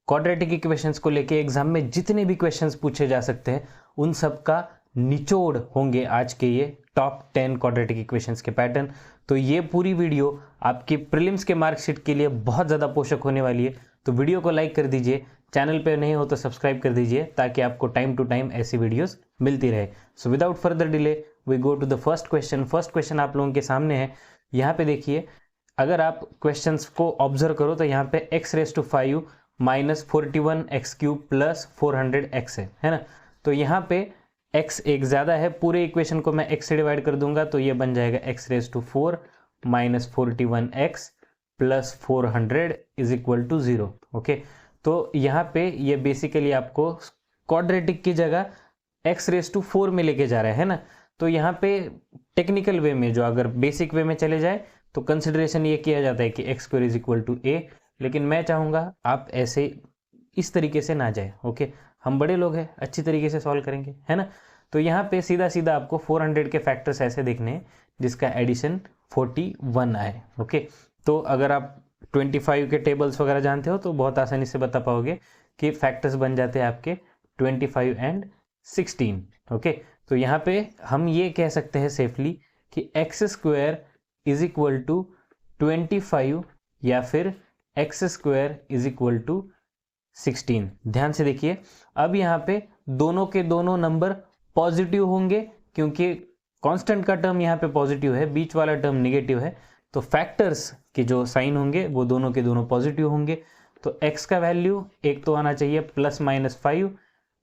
Quadratic equations को लेके exam में जितने भी क्वेश्चंस पूछे जा सकते हैं उन सब का निचोड़ होंगे आज के ये टॉप 10 क्वाड्रेटिक इक्वेशंस के पैटर्न। तो ये पूरी वीडियो आपकी प्रीलिम्स के मार्कशीट के लिए बहुत ज़्यादा पोषक होने वाली है। तो वीडियो को लाइक कर दीजिए, चैनल पे नहीं हो तो सब्सक्राइब कर दीजिए ताकि आपको टाइम टू टाइम ऐसी वीडियोस मिलती रहे। So without further delay we go to the first question. First question आप लोगों के सामने है। यहाँ पे देखिए, अगर आप क्वेश्चंस को ऑब्जर्व करो तो यहाँ पे x⁵ minus 41 x cube plus 400 x है ना। तो यहाँ पे x एक ज़्यादा है, पूरे इक्वेशन को मैं x से डिवाइड कर दूंगा तो ये बन जाएगा x⁴ minus 41 x plus 400 is equal to 0। Okay, तो यहाँ पे ये बेसिकली आपको क्वाड्रेटिक की जगह x⁴ में लेके जा रहा है ना। तो यहाँ पे टेक्निकल वे में, जो अगर बेसिक वे में चले जाए तो कंसिडरेशन ये किया जाता है कि x² is equal to a, लेकिन मैं चाहूँगा आप ऐसे इस तरीके से ना जाए। ओके, हम बड़े लोग हैं, अच्छी तरीके से सॉल्व करेंगे, है ना। तो यहाँ पे सीधा सीधा आपको 400 के फैक्टर्स ऐसे देखने हैं जिसका एडिशन 41 आए। ओके, तो अगर आप 25 के टेबल्स वगैरह जानते हो तो बहुत आसानी से बता पाओगे कि फैक्टर्स बन जाते हैं आपके 25 एंड 16। ओके, तो यहाँ पे हम ये कह सकते हैं सेफली कि x² इज इक्वल टू 25 या फिर x² इज इक्वल टू 16। ध्यान से देखिए, अब यहाँ पे दोनों के दोनों नंबर पॉजिटिव होंगे क्योंकि कांस्टेंट का टर्म यहाँ पे पॉजिटिव है, बीच वाला टर्म नेगेटिव है। तो फैक्टर्स के जो साइन होंगे वो दोनों के दोनों पॉजिटिव होंगे। तो x का वैल्यू एक तो आना चाहिए +-5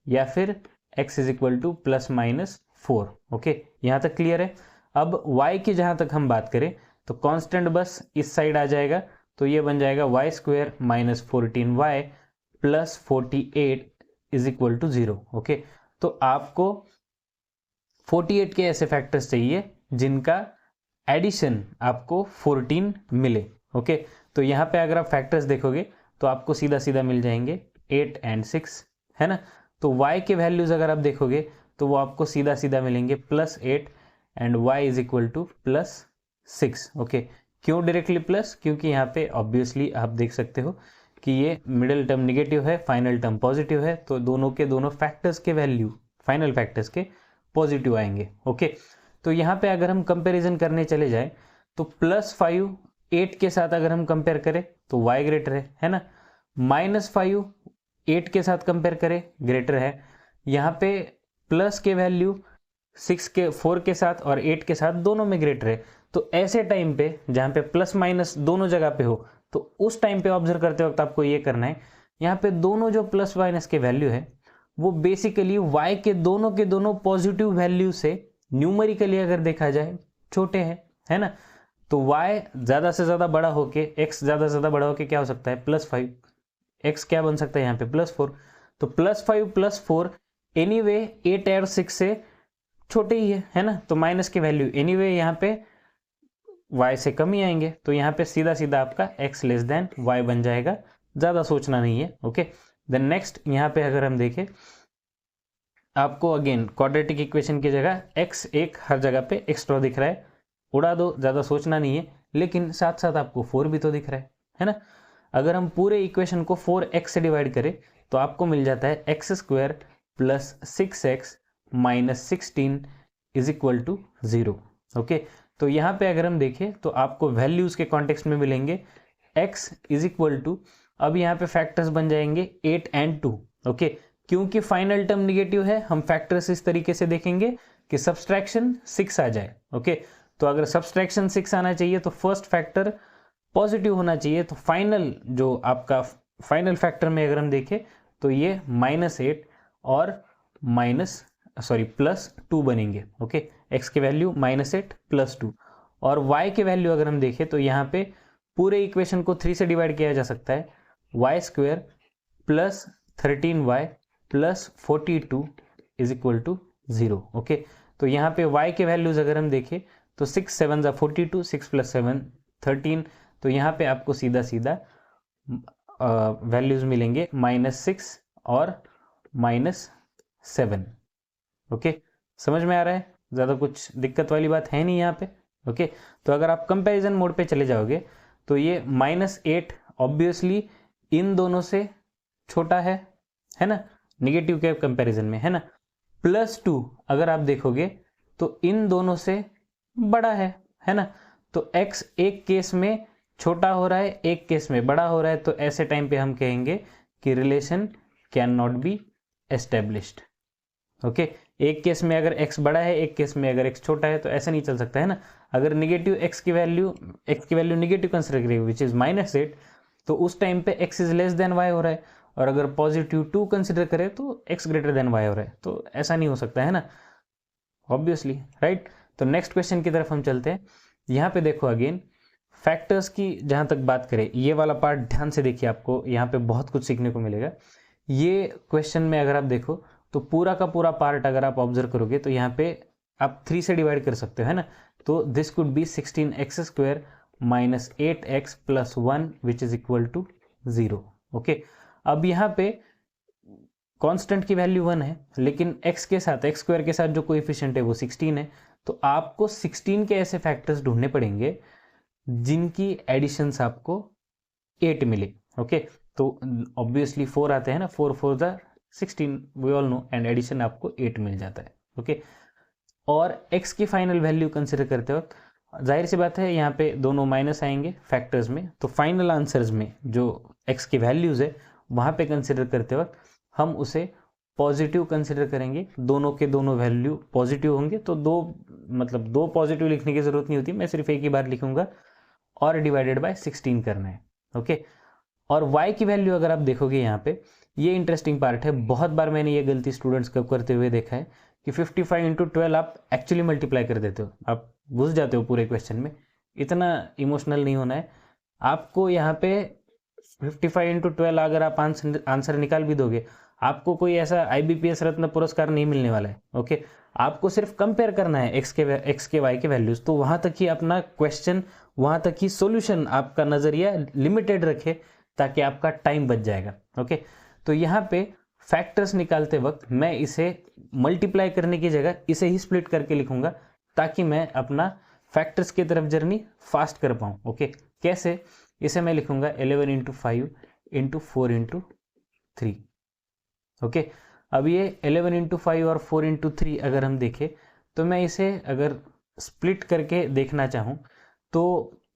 या फिर x is equal to +-4। Okay, यहाँ तक क्लियर है। अब y की जहाँ तक हम बात करें तो कांस्टेंट बस इस साइड आ जाएगा, तो ये बन जाएगा y² minus 14y plus 48 is equal to 0। Okay, तो आपको 48 के ऐसे फैक्टर्स चाहिए जिनका एडिशन आपको 14 मिले। ओके, तो यहाँ पे अगर आप फैक्टर्स देखोगे तो आपको सीधा सीधा मिल जाएंगे 8 एंड 6, है ना। तो y के वैल्यूज अगर आप देखोगे तो वो आपको सीधा सीधा मिलेंगे +8 and y is equal to +6। Okay, क्यों डायरेक्टली प्लस? क्योंकि यहाँ पे ऑब्वियसली आप देख सकते हो कि ये मिडिल टर्म नेगेटिव है, फाइनल टर्म पॉजिटिव है, तो दोनों के दोनों फैक्टर्स के वैल्यू फाइनल फैक्टर्स के पॉजिटिव आएंगे। ओके, तो यहाँ पे अगर हम कंपैरिजन करने चले जाए तो +5 8 के साथ अगर हम कंपेयर करें तो y ग्रेटर है ना। -5 8 के साथ कंपेयर करें ग्रेटर है। यहाँ पे प्लस के वैल्यू 4 के साथ और 8 के साथ दोनों में ग्रेटर है। तो ऐसे टाइम पे जहाँ पे प्लस माइनस दोनों जगह पे हो तो उस टाइम पे ऑब्जर्व करते वक्त आपको ये करना है, यहाँ पे दोनों जो प्लस माइनस के वैल्यू है वो बेसिकली y के दोनों पॉजिटिव वैल्यू से न्यूमेरिकली अगर देखा जाए छोटे हैं, है ना। तो y ज़्यादा से ज़्यादा बड़ा होके, x ज़्यादा से ज़्यादा बड़ा होके क्या हो सकता है +5, x क्या बन सकता है यहाँ पे +4। तो +5 +4 एनीवे 8 और 6 से छोटे ही है ना। तो माइनस के वैल्यू एनीवे यहाँ पे y से कम ही आएंगे, तो यहाँ पे सीधा सीधा आपका x < y बन जाएगा, ज़्यादा सोचना नहीं है। ओके, देन नेक्स्ट यहाँ पे अगर हम देखें, आपको अगेन क्वाड्रेटिक इक्वेशन की जगह x एक हर जगह पे एक्स्ट्रा दिख रहा है, उड़ा दो, ज़्यादा सोचना नहीं है। लेकिन साथ साथ आपको 4 भी तो दिख रहा है ना। अगर हम पूरे इक्वेशन को 4x से डिवाइड करें तो आपको मिल जाता है x² plus 6x minus 16 is equal to 0। Okay, तो यहाँ पे अगर हम देखें तो आपको वैल्यूज के कॉन्टेक्स्ट में मिलेंगे x इज इक्वल टू, अब यहाँ पे फैक्टर्स बन जाएंगे 8 एंड 2। ओके, क्योंकि फाइनल टर्म निगेटिव है हम फैक्टर्स इस तरीके से देखेंगे कि सब्सट्रैक्शन 6 आ जाए। ओके, तो अगर सब्सट्रैक्शन 6 आना चाहिए तो फर्स्ट फैक्टर पॉजिटिव होना चाहिए। तो फाइनल जो आपका फाइनल फैक्टर में अगर हम देखें तो ये -8 और +2 बनेंगे। ओके, x के वैल्यू -8 +2 और y के वैल्यू अगर हम देखें तो यहाँ पे पूरे इक्वेशन को 3 से डिवाइड किया जा सकता है। y² plus 13y plus 42 is equal to 0। Okay, तो यहाँ पे y के वैल्यूज अगर हम देखें तो 6 7 = 42, 6 + 7 13। तो यहाँ पे आपको सीधा सीधा वैल्यूज मिलेंगे -6 और -7। ओके, समझ में आ रहा है? ज़्यादा कुछ दिक्कत वाली बात है नहीं यहाँ पे। ओके, तो अगर आप कंपैरिजन मोड पे चले जाओगे तो ये -8 ऑब्वियसली इन दोनों से छोटा है ना, निगेटिव के कंपैरिजन में, है ना। +2 अगर आप देखोगे तो इन दोनों से बड़ा है ना। तो x एक केस में छोटा हो रहा है, एक केस में बड़ा हो रहा है, तो ऐसे टाइम पे हम कहेंगे कि relation can not be established. Okay, एक केस में अगर x बड़ा है, एक केस में अगर x छोटा है, तो ऐसा नहीं चल सकता है ना। अगर नेगेटिव x की वैल्यू नेगेटिव कंसिडर करेंगे विच इज -8, तो उस टाइम पे x is less than y हो रहा है, और अगर +2 कंसिडर करें तो x ग्रेटर देन y हो रहा है, तो ऐसा नहीं हो सकता है ना, ऑब्वियसली, राइट। तो नेक्स्ट क्वेश्चन की तरफ हम चलते हैं। यहाँ पे देखो अगेन फैक्टर्स की जहाँ तक बात करें, ये वाला पार्ट ध्यान से देखिए, आपको यहाँ पे बहुत कुछ सीखने को मिलेगा। ये क्वेश्चन में अगर आप देखो तो पूरा का पूरा पार्ट अगर आप ऑब्जर्व करोगे तो यहाँ पे आप 3 से डिवाइड कर सकते हो, है ना। तो this could be 16x² - 8x + 1 which is equal to 0। Okay, अब यहाँ पे कांस्टेंट की वैल्यू 1 है, लेकिन x के साथ x² के साथ जो कोएफिशिएंट है वो 16 है। तो आपको 16 के ऐसे फैक्टर्स ढूंढने पड़ेंगे जिनकी एडिशंस आपको 8 मिले। ओके, तो ऑब्वियसली 4 आते हैं ना, 4 4 the 16 we all know, and addition आपको 8 मिल जाता है। ओके, और x की फाइनल वैल्यू कंसिडर करते वक्त जाहिर सी बात है यहाँ पे दोनों माइनस आएंगे फैक्टर्स में, तो फाइनल आंसर्स में जो x की वैल्यूज है वहाँ पे कंसिडर करते वक्त हम उसे पॉजिटिव कंसिडर करेंगे। दोनों के दोनों वैल्यू पॉजिटिव होंगे, तो दो पॉजिटिव लिखने की जरूरत नहीं होती, मैं सिर्फ एक ही बार लिखूंगा, और डिवाइडेड बाय 16 करना है। ओके, और y की वैल्यू अगर आप देखोगे यहाँ पे, ये इंटरेस्टिंग पार्ट है, बहुत बार मैंने ये गलती स्टूडेंट्स को करते हुए देखा है कि 55 × 12 आप एक्चुअली मल्टीप्लाई कर देते हो, आप घुस जाते हो पूरे क्वेश्चन में। इतना इमोशनल नहीं होना है आपको। यहाँ पे 55 × 12 अगर आप आंसर निकाल भी दोगे, आपको कोई ऐसा IBPS रत्न पुरस्कार नहीं मिलने वाला है। ओके, आपको सिर्फ कंपेयर करना है x के y के वैल्यूज, तो वहां तक ही अपना क्वेश्चन, वहां तक ही सॉल्यूशन, आपका नजरिया लिमिटेड रखे ताकि आपका टाइम बच जाएगा। ओके, तो यहाँ पे फैक्टर्स निकालते वक्त मैं इसे मल्टीप्लाई करने की जगह इसे ही स्प्लिट करके लिखूंगा ताकि मैं अपना फैक्टर्स की तरफ जर्नी फास्ट कर पाऊँ। ओके, कैसे? इसे मैं लिखूंगा 11 × 5 × 4 × 3। ओके, अब ये 11 × 5 और 4 × 3 अगर हम देखें तो मैं इसे अगर स्प्लिट करके देखना चाहूँ तो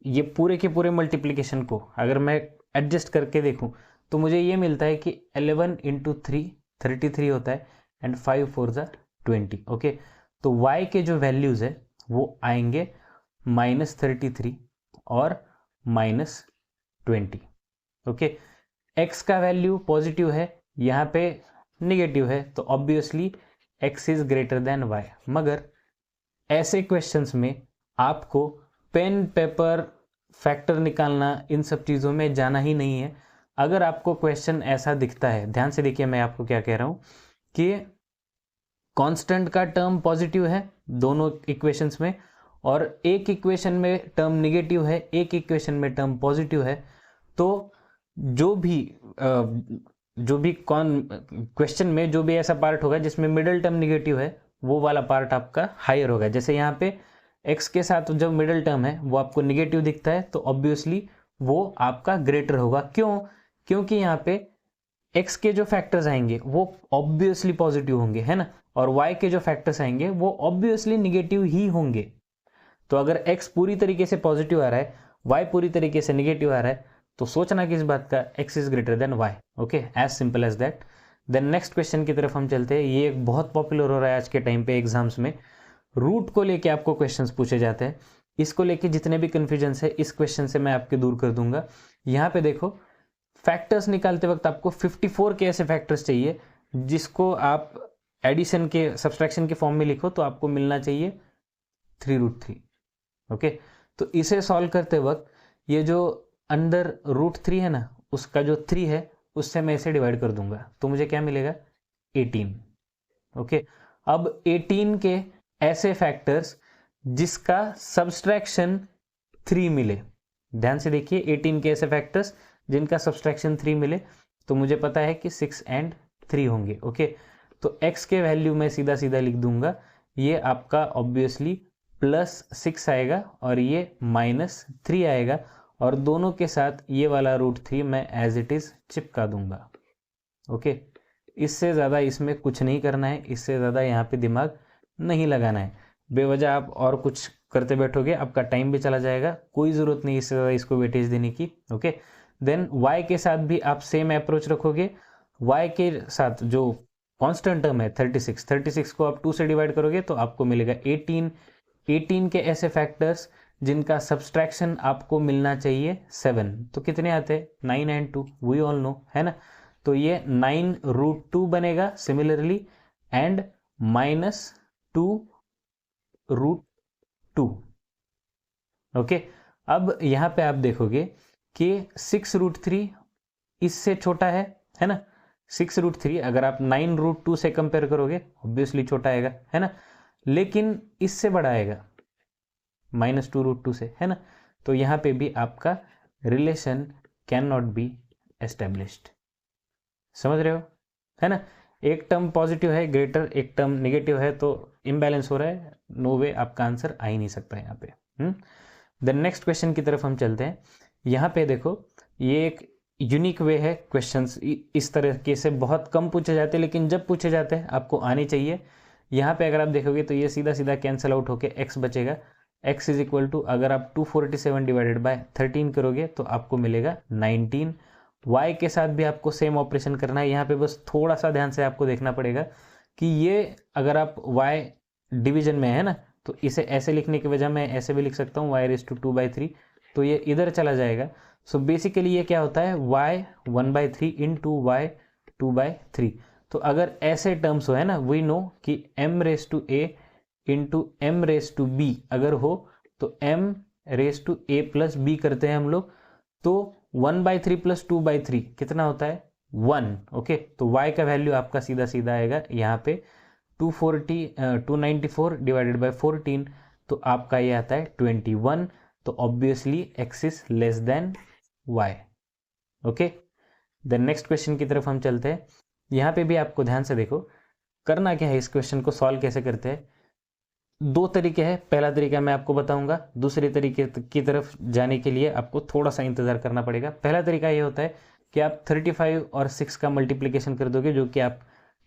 ये पूरे के पूरे मल्टीप्लिकेशन को अगर मैं एडजस्ट करके देखूँ तो मुझे ये मिलता है कि 11 × 3 33 होता है, एंड 5 4 ज़ा 20। ओके, तो y के जो वैल्यूज़ है वो आएंगे -33 और -20। ओके, x का वैल्यू पॉजिटिव है, यहाँ पे निगेटिव है, तो obviously x is greater than y। मगर ऐसे क्वेश्चंस में आपको पेन पेपर फैक्टर निकालना, इन सब चीज़ों में जाना ही नहीं है। अगर आपको क्वेश्चन ऐसा दिखता है, ध्यान से देखिए मैं आपको क्या कह रहा हूँ, कि कांस्टेंट का टर्म पॉजिटिव है दोनों इक्वेशंस में, और एक इक्वेशन में टर्म निगेटिव है, एक इक्वेशन में टर्म पॉजिटिव है, तो जो भी क्वेश्चन में जो भी ऐसा पार्ट होगा जिसमें मिडिल टर्म निगेटिव है, वो वाला पार्ट आपका हायर होगा। जैसे यहाँ पे x के साथ जो मिडिल टर्म है वो आपको निगेटिव दिखता है, तो ऑब्वियसली वो आपका ग्रेटर होगा। क्यों? क्योंकि यहाँ पे x के जो फैक्टर्स आएंगे वो ऑब्वियसली पॉजिटिव होंगे, है ना, और y के जो फैक्टर्स आएंगे वो ऑब्वियसली निगेटिव ही होंगे। तो अगर x पूरी तरीके से पॉजिटिव आ रहा है, y पूरी तरीके से निगेटिव आ रहा है, तो सोचना किस बात का, x is greater than y। Okay, as simple as that. Then next question की तरफ हम चलते हैं। ये एक बहुत पॉपुलर हो रहा है आज के टाइम पे एग्जाम्स में, रूट को लेके आपको क्वेश्चंस पूछे जाते हैं। इसको लेके जितने भी कंफ्यूजन है इस क्वेश्चन से मैं आपके दूर कर दूंगा। यहाँ पे देखो, फैक्टर्स निकालते वक्त आपको 54 के ऐसे फैक्टर्स चाहिए जिसको आप एडिशन के, सब्सट्रैक्शन के फॉर्म में लिखो तो आपको मिलना चाहिए 3√3। ओके, तो इसे सॉल्व करते वक्त ये जो अंडर √3 है ना, उसका जो 3 है उससे मैं इसे डिवाइड कर दूंगा, तो मुझे क्या मिलेगा, 18। ओके, अब 18 के ऐसे फैक्टर्स जिसका सब्सट्रैक्शन 3 मिले, ध्यान से देखिए, 18 के ऐसे फैक्टर्स जिनका सब्सट्रैक्शन 3 मिले, तो मुझे पता है कि 6 और 3 होंगे। ओके, तो x के वैल्यू मैं सीधा सीधा लिख दूंगा, ये आपका ऑब्वियसली +6 आएगा और ये -3 आएगा, और दोनों के साथ ये वाला √3 मैं एज इट इज चिपका दूंगा। ओके, इससे ज़्यादा इसमें कुछ नहीं करना है, इससे ज़्यादा यहाँ पे दिमाग नहीं लगाना है। बेवजह आप और कुछ करते बैठोगे, आपका टाइम भी चला जाएगा, कोई ज़रूरत नहीं इससे ज़्यादा इसको वेटेज देने की। ओके, देन y के साथ भी आप सेम अप्रोच रखोगे। y के साथ जो कांस्टेंट टर्म है 36 को आप 2 से डिवाइड करोगे तो आपको मिलेगा 18 के ऐसे फैक्टर्स जिनका सब्सट्रैक्शन आपको मिलना चाहिए 7। तो कितने आते हैं? 9 एंड 2, वी ऑल नो, है ना। तो ये 9√2 बनेगा सिमिलरली, एंड -2√2। ओके, अब यहाँ पे आप देखोगे कि 6√3 इससे छोटा है ना। 6√3 अगर आप 9√2 से कंपेयर करोगे ऑब्वियसली छोटा आएगा, है ना, लेकिन इससे बड़ा आएगा -2√2 से, है ना। तो यहाँ पे भी आपका relation can not be established. समझ रहे हो, है ना। एक टर्म पॉजिटिव है ग्रेटर, एक टर्म नेगेटिव है, तो इम्बैलेंस हो रहा है, नो वे आपका आंसर आ ही नहीं सकता यहाँ पे। देन नेक्स्ट क्वेश्चन की तरफ हम चलते हैं। यहाँ पे देखो, ये एक यूनिक वे है, क्वेश्चंस इस तरीके से बहुत कम पूछे जाते हैं, लेकिन जब पूछे जाते हैं आपको आने चाहिए। यहाँ पे अगर आप देखोगे तो ये सीधा सीधा कैंसिल आउट होके x बचेगा। x इज इक्वल टू, अगर आप 247 डिवाइडेड बाय 13 करोगे तो आपको मिलेगा 19। y के साथ भी आपको सेम ऑपरेशन करना है। यहाँ पे बस थोड़ा सा ध्यान से आपको देखना पड़ेगा कि ये अगर आप y डिवीजन में है ना, तो इसे ऐसे लिखने की वजह मैं ऐसे भी लिख सकता हूँ y⁻²/3, तो ये इधर चला जाएगा। सो बेसिकली ये क्या होता है, y 1/3 इंटू y 2/3। तो अगर ऐसे टर्म्स हो, है ना, वी नो कि m⁻a इंटू m⁻b अगर हो तो m⁻a+b करते हैं हम लोग, तो 1/3 + 2/3 कितना होता है? 1। ओके, तो y का वैल्यू आपका सीधा सीधा आएगा यहाँ पे 294 डिवाइडेड बाय 14, तो आपका ये आता है 21। तो obviously x is less than y। Okay, then next question की तरफ हम चलते हैं। यहाँ पे भी आपको ध्यान से देखो, करना क्या है, इस क्वेश्चन को सॉल्व कैसे करते हैं। दो तरीके हैं, पहला तरीका मैं आपको बताऊंगा, दूसरे तरीके की तरफ जाने के लिए आपको थोड़ा सा इंतजार करना पड़ेगा। पहला तरीका ये होता है कि आप 35 और 6 का मल्टीप्लिकेशन कर दोगे, जो कि आप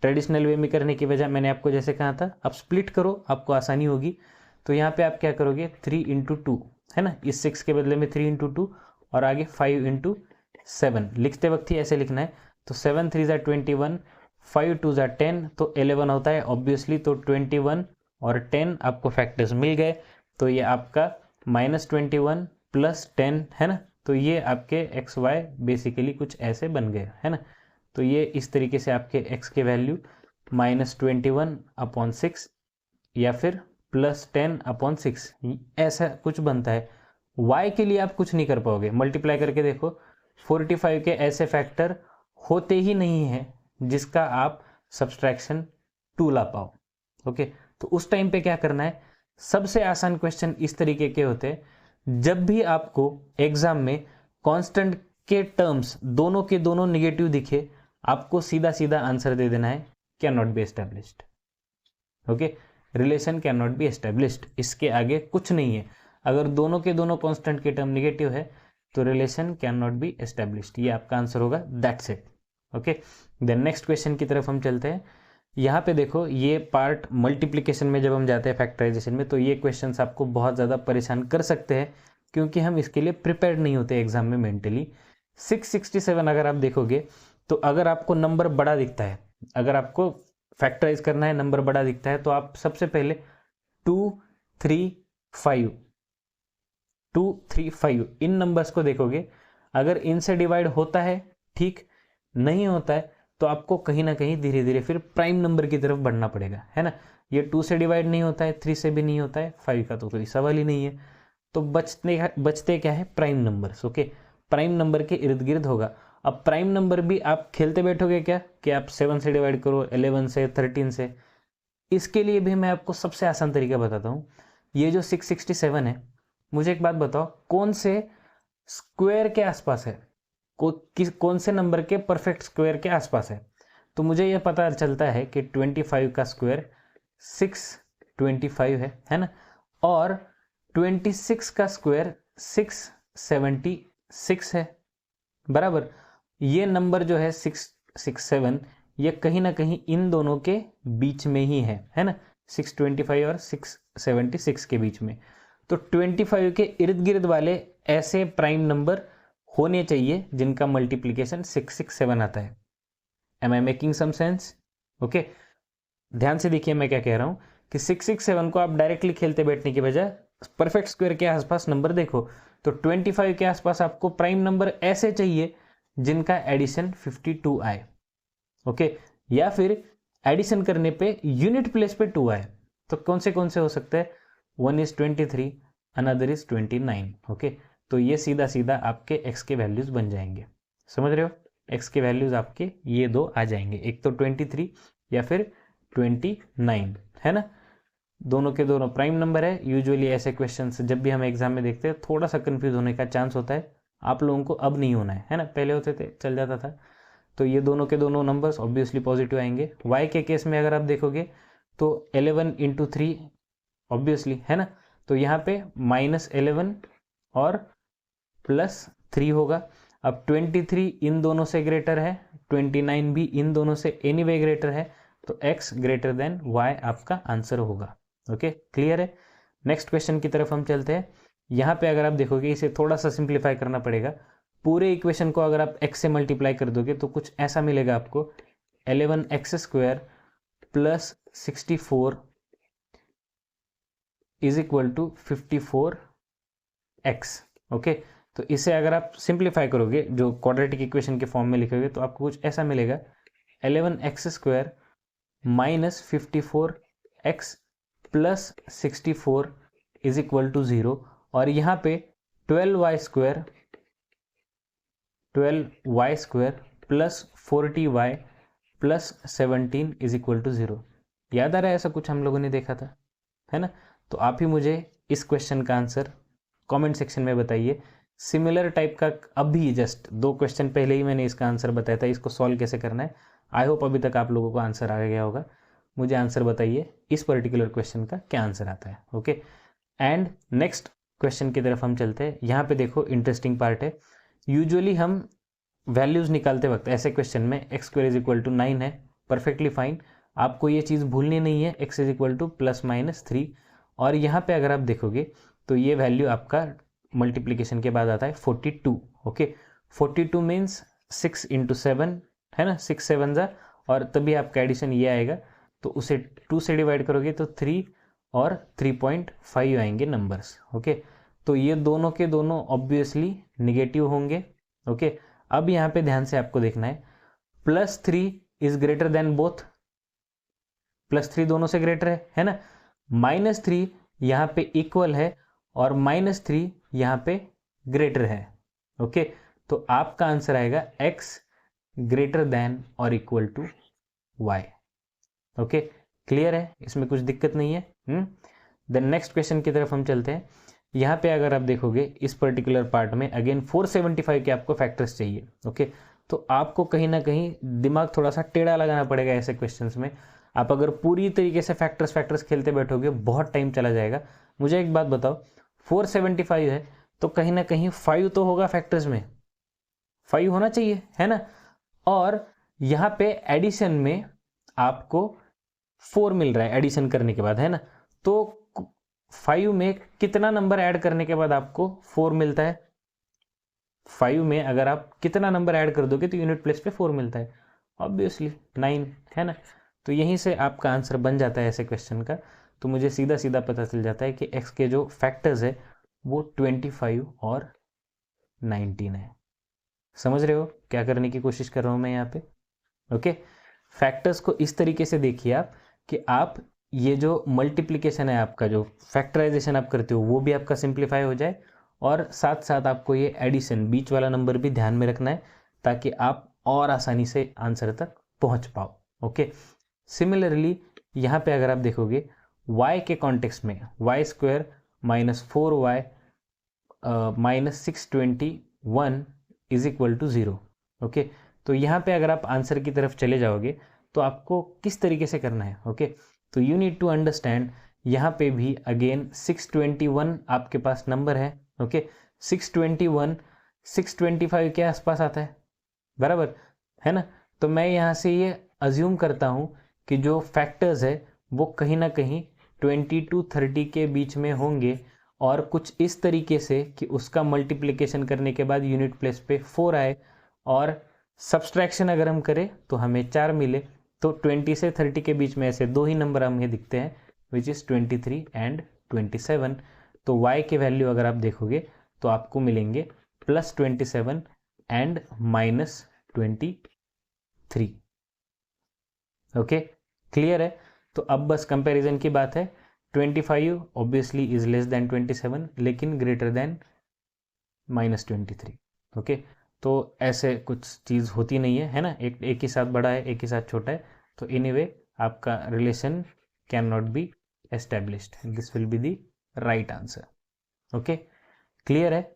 ट्रेडिशनल वे में करने की बजाय मैंने आपको जैसे कहा था, आप स्प्लिट करो, आपको आसानी होगी। तो यहाँ पे आप क्या करोगे, 3 × 2, है ना, इस 6 के बदले में 3 × 2 और आगे 5 × 7, लिखते वक्त ही ऐसे लिखना है। तो 7 3 = 21, 5 2 = 10, तो 11 होता है ऑब्वियसली। तो 21 और 10 आपको फैक्टर्स मिल गए, तो ये आपका -21 + 10 है ना। तो ये आपके एक्स वाई बेसिकली कुछ ऐसे बन गए, है ना। तो ये इस तरीके से आपके x के वैल्यू -21/6 या फिर +10/6 ऐसा कुछ बनता है। y के लिए आप कुछ नहीं कर पाओगे, मल्टीप्लाई करके देखो, 45 के ऐसे फैक्टर होते ही नहीं है जिसका आप सब्सट्रैक्शन 2 ला पाओ। ओके, तो उस टाइम पे क्या करना है, सबसे आसान क्वेश्चन इस तरीके के होते हैं, जब भी आपको एग्जाम में कांस्टेंट के टर्म्स दोनों के दोनों निगेटिव दिखे, आपको सीधा सीधा आंसर दे देना है can not be established. Okay, relation can not be established, इसके आगे कुछ नहीं है। अगर दोनों के दोनों कांस्टेंट के टर्म निगेटिव है तो relation can not be established, ये आपका आंसर होगा, that's it. Okay, then next question की तरफ हम चलते हैं। यहाँ पे देखो, ये पार्ट मल्टीप्लिकेशन में जब हम जाते हैं फैक्टराइजेशन में, तो ये क्वेश्चंस आपको बहुत ज़्यादा परेशान कर सकते हैं, क्योंकि हम इसके लिए प्रिपेयर्ड नहीं होते एग्जाम में मेंटली। 667 अगर आप देखोगे तो अगर आपको नंबर बड़ा दिखता है, अगर आपको फैक्टराइज करना है, नंबर बड़ा दिखता है, तो आप सबसे पहले 235 इन नंबर्स को देखोगे। अगर इनसे डिवाइड होता है ठीक, नहीं होता है तो आपको कहीं ना कहीं धीरे धीरे फिर प्राइम नंबर की तरफ बढ़ना पड़ेगा, है ना। ये 2 से डिवाइड नहीं होता है, 3 से भी नहीं होता है, 5 का तो कोई सवाल ही नहीं है। तो बचते क्या है, prime numbers. Okay, prime number के इर्द गिर्द होगा। अब प्राइम नंबर भी आप खेलते बैठोगे क्या कि आप 7 से डिवाइड करो, 11 से, 13 से। इसके लिए भी मैं आपको सबसे आसान तरीका बताता हूँ। ये जो 667 है, मुझे एक बात बताओ, कौन से स्क्वायर के आसपास है, कौन से नंबर के परफेक्ट स्क्वायर के आसपास है। तो मुझे यह पता चलता है कि 25 का स्क्वायर 625 है ना, और 26 का स्क्वायर 676 है, बराबर। ये नंबर जो है 667 ये कहीं ना कहीं इन दोनों के बीच में ही है ना, 625 और 676 के बीच में। तो 25 के इर्द गिर्द वाले ऐसे प्राइम नंबर होने चाहिए जिनका मल्टीप्लिकेशन 667 आता है। Am I making some sense? Okay, ध्यान से देखिए मैं क्या कह रहा हूं कि 667 को आप डायरेक्टली खेलते बैठने की बजाय परफेक्ट स्क्वायर के आसपास नंबर देखो। तो 25 के आसपास आपको प्राइम नंबर ऐसे चाहिए जिनका एडिशन 52 आए। ओके, या फिर एडिशन करने पे यूनिट प्लेस पे 2 आए। तो कौन से हो सकते हैं? One is 23, another is 29। Okay, तो ये सीधा सीधा आपके x के वैल्यूज बन जाएंगे। समझ रहे हो? x के वैल्यूज आपके ये दो आ जाएंगे, एक तो 23 या फिर 29, है ना। दोनों के दोनों प्राइम नंबर है। यूजुअली ऐसे क्वेश्चंस जब भी हम एग्जाम में देखते हैं थोड़ा सा कंफ्यूज होने का चांस होता है। आप लोगों को अब नहीं होना है ना, पहले होते थे चल जाता था। तो ये दोनों के दोनों नंबर्स ऑब्वियसली पॉजिटिव आएंगे। y के केस में अगर आप देखोगे तो 11 × 3 ऑब्वियसली, है ना। तो यहाँ पे -11 और +3 होगा। अब 23 इन दोनों से ग्रेटर है, 29 भी इन दोनों से एनीवे ग्रेटर है, तो x ग्रेटर देन y आपका आंसर होगा। ओके, क्लियर है। नेक्स्ट क्वेश्चन की तरफ हम चलते हैं। यहाँ पे अगर आप देखोगे इसे थोड़ा सा सिंप्लीफाई करना पड़ेगा। पूरे इक्वेशन को अगर आप x से मल्टीप्लाई कर दोगे तो कुछ ऐसा मिलेगा आपको, 11x² + 64 = 54x। ओके, तो इसे अगर आप सिंप्लीफाई करोगे जो क्वाड्रेटिक इक्वेशन के फॉर्म में लिखोगे तो आपको कुछ ऐसा मिलेगा, 11x² - 54x + 64 = 0। और यहाँ पे 12y² + 40y + 17 = 0। याद आ रहा है ऐसा कुछ हम लोगों ने देखा था, है ना। तो आप ही मुझे इस क्वेश्चन का आंसर कमेंट सेक्शन में बताइए। सिमिलर टाइप का अभी जस्ट 2 क्वेश्चन पहले ही मैंने इसका आंसर बताया था, इसको सॉल्व कैसे करना है। आई होप अभी तक आप लोगों को आंसर आ गया होगा। मुझे आंसर बताइए इस पर्टिकुलर क्वेश्चन का क्या आंसर आता है। ओके, एंड नेक्स्ट क्वेश्चन की तरफ हम चलते हैं। यहाँ पे देखो इंटरेस्टिंग पार्ट है। यूजुअली हम वैल्यूज निकालते वक्त ऐसे क्वेश्चन में x² = 9 है, परफेक्टली फाइन। आपको ये चीज़ भूलनी नहीं है, x = +-3। और यहाँ पे अगर आप देखोगे तो ये वैल्यू आपका मल्टीप्लिकेशन के बाद आता है 42। ओके, 42 मीन्स 6 × 7, है ना, 6 7 जा, और तभी आपका एडिशन ये आएगा। तो उसे 2 से डिवाइड करोगे तो 3 और 3.5 आएंगे नंबर्स। ओके, तो ये दोनों के दोनों ऑब्वियसली निगेटिव होंगे। ओके, अब यहाँ पे ध्यान से आपको देखना है, +3 इज ग्रेटर देन बोथ, +3 दोनों से ग्रेटर है ना। -3 यहाँ पे इक्वल है और -3 यहाँ पे ग्रेटर है। ओके, तो आपका आंसर आएगा x ग्रेटर देन और equal to y। Okay, clear है, इसमें कुछ दिक्कत नहीं है। देन नेक्स्ट क्वेश्चन की तरफ हम चलते हैं। यहाँ पे अगर आप देखोगे इस पर्टिकुलर पार्ट में अगेन 475 के आपको फैक्टर्स चाहिए। ओके, तो आपको कहीं ना कहीं दिमाग थोड़ा सा टेढ़ा लगाना पड़ेगा ऐसे क्वेश्चंस में। आप अगर पूरी तरीके से फैक्टर्स खेलते बैठोगे बहुत टाइम चला जाएगा। मुझे एक बात बताओ, 475 है तो कहीं ना कहीं 5 तो होगा फैक्टर्स में, 5 होना चाहिए, है ना। और यहाँ पे एडिशन में आपको 4 मिल रहा है एडिशन करने के बाद, है ना। तो 5 में कितना नंबर ऐड करने के बाद आपको 4 मिलता है? 5 में अगर आप कितना नंबर ऐड कर दोगे तो यूनिट प्लेस पे 4 मिलता है, ऑब्वियसली 9, है ना। तो यहीं से आपका आंसर बन जाता है ऐसे क्वेश्चन का। तो मुझे सीधा सीधा पता चल जाता है कि x के जो फैक्टर्स है वो 25 और 19 है। समझ रहे हो क्या करने की कोशिश कर रहा हूँ मैं यहाँ पे? ओके, फैक्टर्स को इस तरीके से देखिए आप कि आप ये जो मल्टीप्लिकेशन है आपका, जो फैक्टराइजेशन आप करते हो वो भी आपका सिंप्लीफाई हो जाए, और साथ साथ आपको ये एडिशन बीच वाला नंबर भी ध्यान में रखना है ताकि आप और आसानी से आंसर तक पहुंच पाओ। ओके, सिमिलरली यहाँ पे अगर आप देखोगे y के कॉन्टेक्स्ट में y² - 4y - 621 = 0। ओके, तो यहाँ पे अगर आप आंसर की तरफ चले जाओगे तो आपको किस तरीके से करना है। ओके, तो यू नीड टू अंडरस्टैंड, यहाँ पे भी अगेन 621 आपके पास नंबर है। ओके, 621 625 के आसपास आता है, बराबर है ना। तो मैं यहाँ से ये अज्यूम करता हूँ कि जो फैक्टर्स है वो कहीं ना कहीं 20 to 30 के बीच में होंगे, और कुछ इस तरीके से कि उसका मल्टीप्लिकेशन करने के बाद यूनिट प्लेस पे 4 आए, और सब्सट्रैक्शन अगर हम करें तो हमें 4 मिले। तो 20 से 30 के बीच में ऐसे दो ही नंबर हमें दिखते हैं, विच इज़ 23 एंड 27। तो y के वैल्यू अगर आप देखोगे तो आपको मिलेंगे +27 एंड -23। ओके, क्लियर है? तो अब बस कंपैरिजन की बात है। 25 ऑब्वियसली इज लेस देन 27 लेकिन ग्रेटर देन -23। ओके, तो ऐसे कुछ चीज़ होती नहीं है ना, एक ही साथ बड़ा है एक ही साथ छोटा है, तो एनीवे आपका relation can not be established, this will be the right answer. Okay, clear है?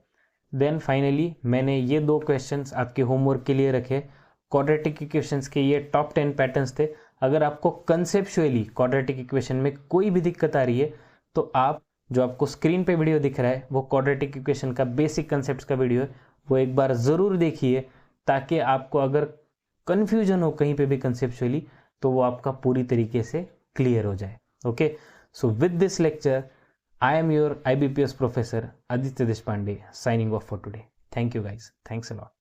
देन फाइनली मैंने ये दो क्वेश्चंस आपके होमवर्क के लिए रखे। क्वाड्रेटिक इक्वेशंस के ये टॉप 10 पैटर्न्स थे। अगर आपको कंसेप्चुअली क्वाड्रेटिक इक्वेशन में कोई भी दिक्कत आ रही है तो आप जो आपको स्क्रीन पे वीडियो दिख रहा है वो क्वाड्रेटिक इक्वेशन का बेसिक कंसेप्ट का वीडियो है, वो एक बार ज़रूर देखिए, ताकि आपको अगर कन्फ्यूजन हो कहीं पे भी कंसेप्चुअली तो वो आपका पूरी तरीके से क्लियर हो जाए। Okay, so with this lecture I am your IBPS professor Aditya Deshpande signing off for today. Thank you guys. Thanks a lot.